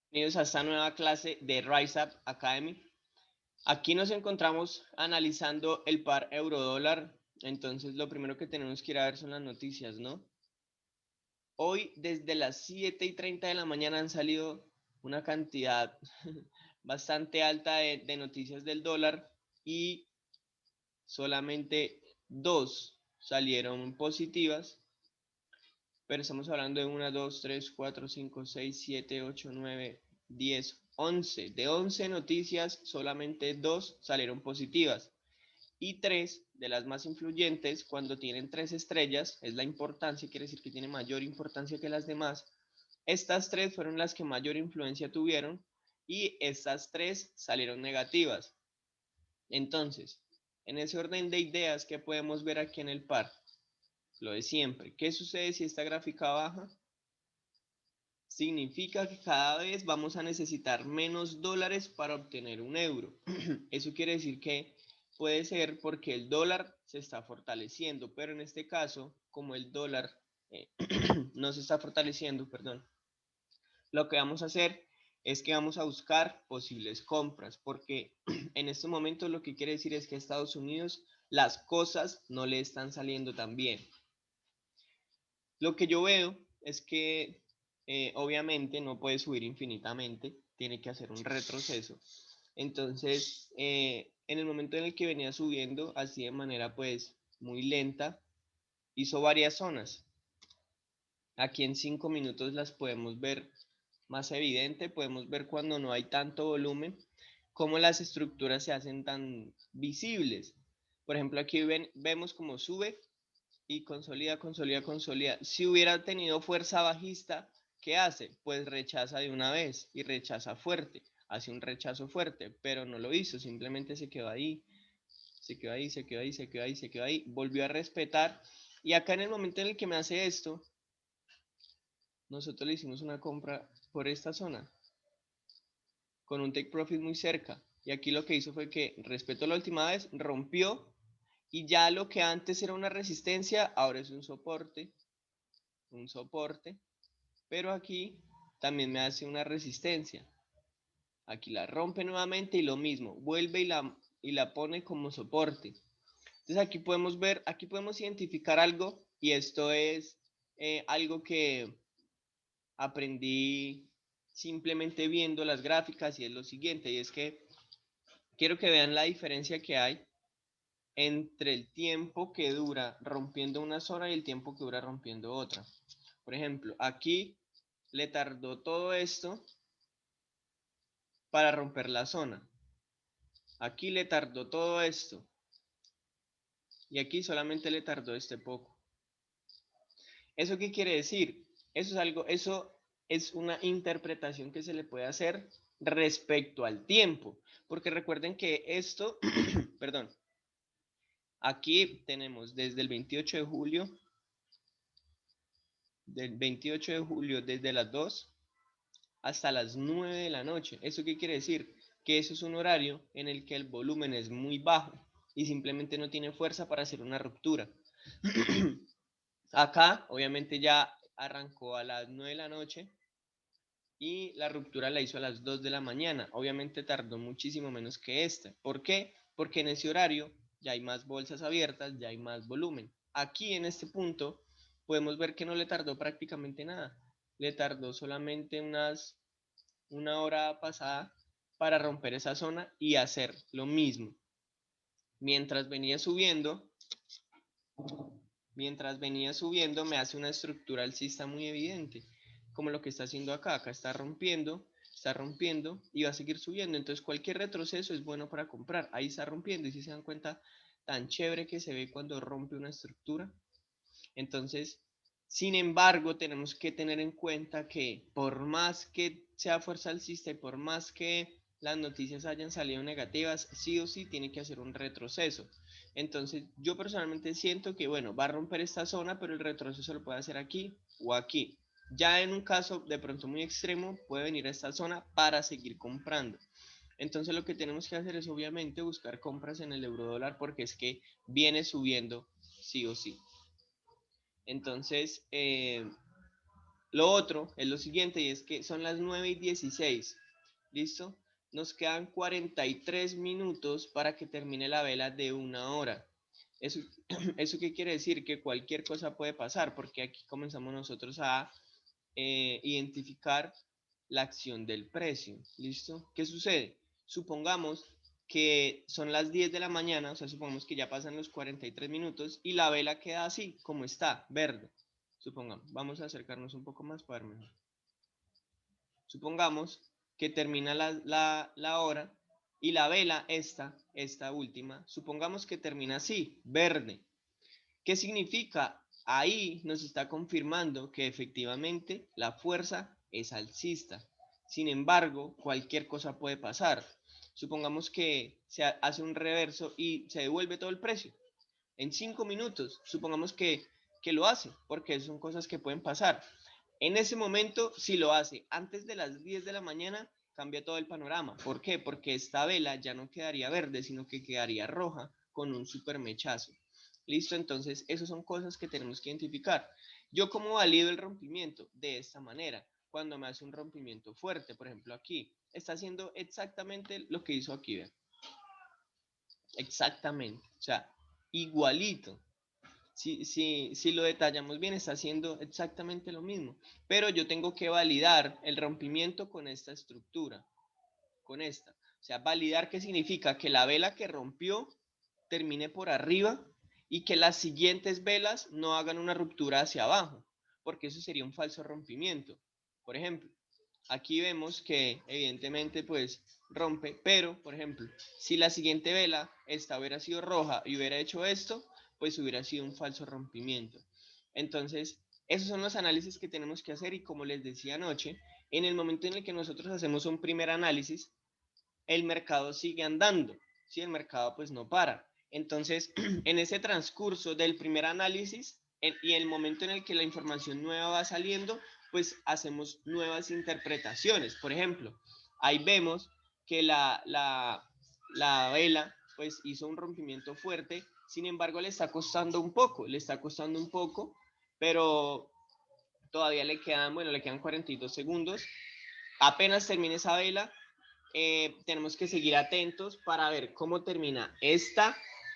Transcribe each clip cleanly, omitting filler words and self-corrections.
Bienvenidos a esta nueva clase de Rise Up Academy. Aquí nos encontramos analizando el par euro-dólar. Entonces, lo primero que tenemos que ir a ver son las noticias, ¿no? Hoy, desde las 7:30 de la mañana, han salido una cantidad bastante alta de noticias del dólar y solamente dos salieron positivas. Pero estamos hablando de 1, 2, 3, 4, 5, 6, 7, 8, 9, 10, 11. De 11 noticias, solamente 2 salieron positivas. Y 3 de las más influyentes, cuando tienen 3 estrellas, es la importancia, quiere decir que tiene mayor importancia que las demás. Estas 3 fueron las que mayor influencia tuvieron y estas 3 salieron negativas. Entonces, en ese orden de ideas que podemos ver aquí en el par, lo de siempre. ¿Qué sucede si esta gráfica baja? Significa que cada vez vamos a necesitar menos dólares para obtener un euro. Eso quiere decir que puede ser porque el dólar se está fortaleciendo, pero en este caso, como el dólar eh, no se está fortaleciendo, perdón, lo que vamos a hacer es que vamos a buscar posibles compras, porque en este momento lo que quiere decir es que a Estados Unidos las cosas no le están saliendo tan bien. Lo que yo veo es que obviamente no puede subir infinitamente, tiene que hacer un retroceso. Entonces, en el momento en el que venía subiendo, así de manera pues muy lenta, hizo varias zonas. Aquí en 5 minutos las podemos ver más evidente, podemos ver cuando no hay tanto volumen, cómo las estructuras se hacen tan visibles. Por ejemplo, aquí vemos cómo sube y consolida, consolida, consolida. Si hubiera tenido fuerza bajista, ¿qué hace? Pues rechaza de una vez y rechaza fuerte, hace un rechazo fuerte, pero no lo hizo, simplemente se quedó ahí, se quedó ahí, se quedó ahí, se quedó ahí, se quedó ahí, volvió a respetar. Y acá en el momento en el que me hace esto, nosotros le hicimos una compra por esta zona, con un take profit muy cerca. Y aquí lo que hizo fue que respetó la última vez, rompió y ya lo que antes era una resistencia, ahora es un soporte, pero aquí también me hace una resistencia. Aquí la rompe nuevamente y lo mismo, vuelve y la pone como soporte. Entonces aquí podemos ver, aquí podemos identificar algo y esto es algo que aprendí simplemente viendo las gráficas y es lo siguiente, y es que quiero que vean la diferencia que hay entre el tiempo que dura rompiendo una zona y el tiempo que dura rompiendo otra. Por ejemplo, aquí le tardó todo esto para romper la zona. Aquí le tardó todo esto y aquí solamente le tardó este poco. ¿Eso qué quiere decir? Eso es una interpretación que se le puede hacer respecto al tiempo, porque recuerden que esto, perdón, aquí tenemos desde el 28 de julio, desde las 2 hasta las 9 de la noche. ¿Eso qué quiere decir? Que eso es un horario en el que el volumen es muy bajo y simplemente no tiene fuerza para hacer una ruptura. Acá, obviamente, ya arrancó a las 9 de la noche y la ruptura la hizo a las 2 de la mañana. Obviamente tardó muchísimo menos que esta. ¿Por qué? Porque en ese horario ya hay más bolsas abiertas, ya hay más volumen. Aquí en este punto podemos ver que no le tardó prácticamente nada. Le tardó solamente una hora pasada para romper esa zona y hacer lo mismo. Mientras venía subiendo, mientras venía subiendo me hace una estructura alcista muy evidente, como lo que está haciendo acá. Acá está rompiendo y va a seguir subiendo. Entonces cualquier retroceso es bueno para comprar. Ahí está rompiendo y si se dan cuenta tan chévere que se ve cuando rompe una estructura. Entonces, sin embargo, tenemos que tener en cuenta que por más que sea fuerza alcista y por más que las noticias hayan salido negativas, sí o sí tiene que hacer un retroceso. Entonces, yo personalmente siento que, bueno, va a romper esta zona, pero el retroceso lo puede hacer aquí o aquí. Ya en un caso de pronto muy extremo, puede venir a esta zona para seguir comprando. Entonces, lo que tenemos que hacer es obviamente buscar compras en el euro dólar porque es que viene subiendo sí o sí. Entonces, Lo otro es lo siguiente y es que son las 9:16. ¿Listo? Nos quedan 43 minutos para que termine la vela de 1 hora. Eso, ¿Eso qué quiere decir? Que cualquier cosa puede pasar, porque aquí comenzamos nosotros a identificar la acción del precio. ¿Listo? ¿Qué sucede? Supongamos que son las 10 de la mañana, o sea, supongamos que ya pasan los 43 minutos y la vela queda así, como está, verde. Supongamos, vamos a acercarnos un poco más para ver mejor. Supongamos que termina la hora y la vela, esta última, supongamos que termina así, verde. ¿Qué significa? Ahí nos está confirmando que efectivamente la fuerza es alcista. Sin embargo, cualquier cosa puede pasar. Supongamos que se hace un reverso y se devuelve todo el precio. En 5 minutos, supongamos que lo hace, porque son cosas que pueden pasar. En ese momento, si lo hace antes de las 10 de la mañana, cambia todo el panorama. ¿Por qué? Porque esta vela ya no quedaría verde, sino que quedaría roja con un super mechazo. ¿Listo? Entonces, esas son cosas que tenemos que identificar. ¿Yo cómo valido el rompimiento? De esta manera. Cuando me hace un rompimiento fuerte, por ejemplo aquí, está haciendo exactamente lo que hizo aquí, ¿vean? Exactamente. O sea, igualito. Si lo detallamos bien, está haciendo exactamente lo mismo. Pero yo tengo que validar el rompimiento con esta estructura, con esta. O sea, validar qué significa que la vela que rompió termine por arriba y que las siguientes velas no hagan una ruptura hacia abajo, porque eso sería un falso rompimiento. Por ejemplo, aquí vemos que evidentemente pues rompe, pero por ejemplo, si la siguiente vela esta hubiera sido roja y hubiera hecho esto, pues hubiera sido un falso rompimiento. Entonces, esos son los análisis que tenemos que hacer y como les decía anoche, en el momento en el que nosotros hacemos un primer análisis, el mercado sigue andando, ¿sí? El mercado pues no para. Entonces, en ese transcurso del primer análisis y el momento en el que la información nueva va saliendo, pues hacemos nuevas interpretaciones. Por ejemplo, ahí vemos que la vela pues hizo un rompimiento fuerte, sin embargo le está costando un poco, pero todavía le quedan, bueno, le quedan 42 segundos. Apenas termine esa vela, tenemos que seguir atentos para ver cómo termina esta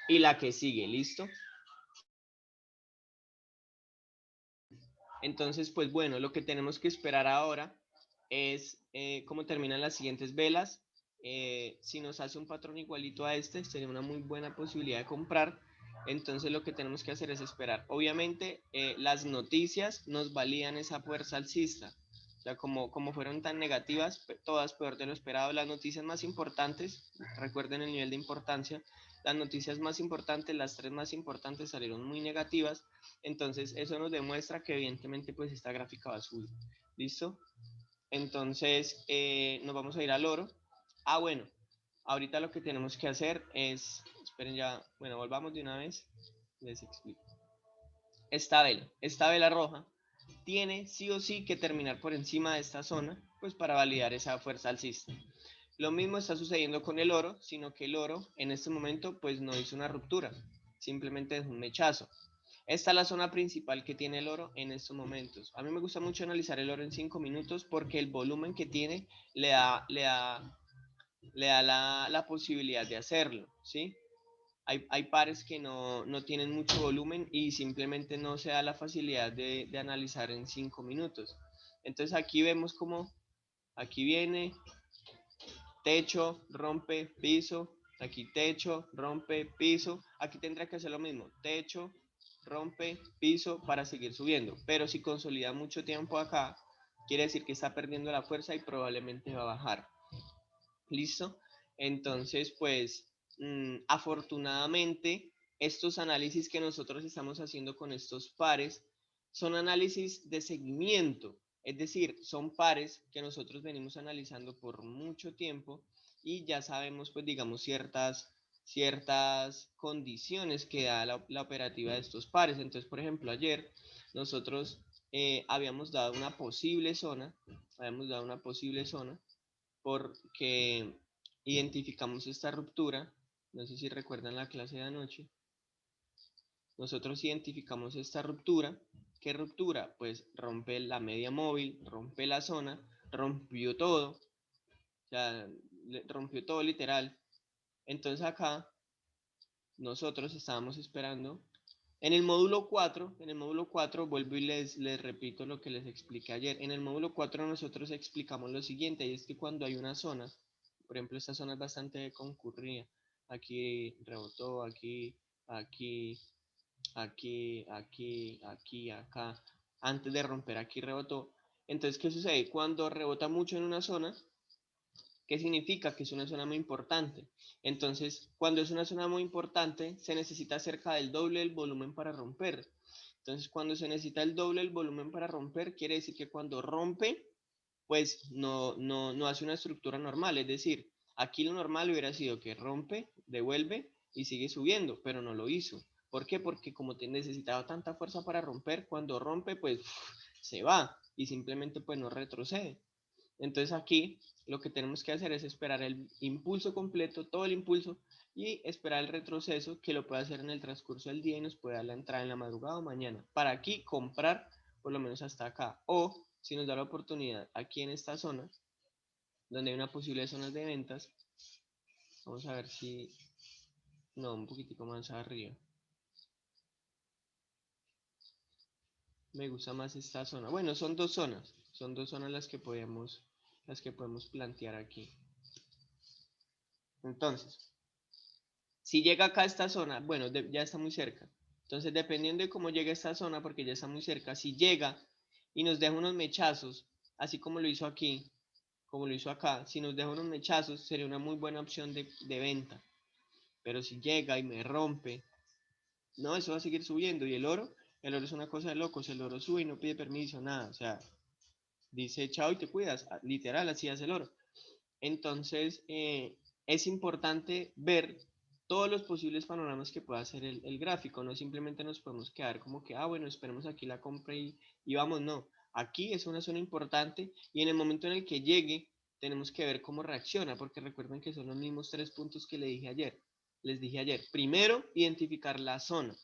y la que sigue, ¿listo? Entonces, pues bueno, lo que tenemos que esperar ahora es cómo terminan las siguientes velas. Si nos hace un patrón igualito a este, sería una muy buena posibilidad de comprar. Entonces lo que tenemos que hacer es esperar. Obviamente las noticias nos validan esa fuerza alcista. O sea, como fueron tan negativas, todas peor de lo esperado. Las noticias más importantes, recuerden el nivel de importancia, las noticias más importantes, las tres más importantes salieron muy negativas. Entonces eso nos demuestra que evidentemente pues esta gráfica va a subir. ¿Listo? Entonces nos vamos a ir al oro. Ah, bueno, ahorita lo que tenemos que hacer es, esperen ya, bueno, volvamos de una vez, les explico. Esta vela roja tiene sí o sí que terminar por encima de esta zona, pues para validar esa fuerza alcista. Lo mismo está sucediendo con el oro, sino que el oro en este momento pues no hizo una ruptura, simplemente es un mechazo. Esta es la zona principal que tiene el oro en estos momentos. A mí me gusta mucho analizar el oro en 5 minutos porque el volumen que tiene le da la posibilidad de hacerlo, ¿sí? Hay pares que no tienen mucho volumen y simplemente no se da la facilidad de analizar en 5 minutos. Entonces aquí vemos como aquí viene, techo, rompe, piso, aquí techo, rompe, piso, aquí tendrá que hacer lo mismo, techo, rompe, piso para seguir subiendo, pero si consolida mucho tiempo acá, quiere decir que está perdiendo la fuerza y probablemente va a bajar. ¿Listo? Entonces, pues, afortunadamente, estos análisis que nosotros estamos haciendo con estos pares son análisis de seguimiento, es decir, son pares que nosotros venimos analizando por mucho tiempo y ya sabemos, pues, digamos, ciertas condiciones que da la operativa de estos pares. Entonces, por ejemplo, ayer nosotros habíamos dado una posible zona porque identificamos esta ruptura, no sé si recuerdan la clase de anoche, nosotros identificamos esta ruptura ¿Qué ruptura? Pues rompe la media móvil, rompe la zona, rompió todo, o sea, rompió todo literal. Entonces acá nosotros estábamos esperando. En el módulo 4 vuelvo y les repito lo que les expliqué ayer. En el módulo 4 nosotros explicamos lo siguiente, y es que cuando hay una zona, por ejemplo, esta zona es bastante concurrida, aquí rebotó, aquí, acá, antes de romper aquí rebotó. Entonces, ¿qué sucede? Cuando rebota mucho en una zona, ¿qué significa? Que es una zona muy importante. Entonces, cuando es una zona muy importante, se necesita cerca del doble del volumen para romper. Entonces, cuando se necesita el doble del volumen para romper, quiere decir que cuando rompe, pues no hace una estructura normal. Es decir, aquí lo normal hubiera sido que rompe, devuelve y sigue subiendo, pero no lo hizo. ¿Por qué? Porque como necesitaba tanta fuerza para romper, cuando rompe, pues se va y simplemente pues no retrocede. Entonces aquí lo que tenemos que hacer es esperar el impulso completo, todo el impulso, y esperar el retroceso que lo puede hacer en el transcurso del día y nos puede dar la entrada en la madrugada o mañana. Para aquí comprar por lo menos hasta acá. O si nos da la oportunidad aquí en esta zona, donde hay una posible zonas de ventas, vamos a ver si... No, un poquitico más arriba. Me gusta más esta zona. Bueno, son dos zonas. Son dos zonas las que podemos plantear aquí. Entonces, si llega acá a esta zona, bueno, ya está muy cerca. Entonces, dependiendo de cómo llegue a esta zona, porque ya está muy cerca, si llega y nos deja unos mechazos, así como lo hizo aquí, como lo hizo acá, si nos deja unos mechazos, sería una muy buena opción de venta. Pero si llega y me rompe, no, eso va a seguir subiendo. Y el oro es una cosa de locos. El oro sube y no pide permiso, nada. O sea, dice chao y te cuidas. Literal, así hace el oro. Entonces, es importante ver todos los posibles panoramas que pueda hacer el gráfico. No simplemente nos podemos quedar como que, bueno, esperemos aquí la compra y vamos, no. Aquí es una zona importante y en el momento en el que llegue, tenemos que ver cómo reacciona, porque recuerden que son los mismos 3 puntos que les dije ayer. Primero, identificar la zona.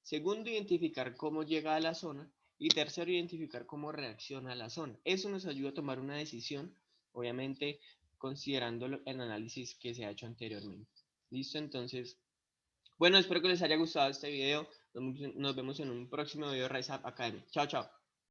Segundo, identificar cómo llega a la zona. Y tercero, identificar cómo reacciona a la zona. Eso nos ayuda a tomar una decisión, obviamente considerando el análisis que se ha hecho anteriormente. Listo, entonces, bueno, espero que les haya gustado este video. Nos vemos en un próximo video de Rise Up Academy. Chao, chao.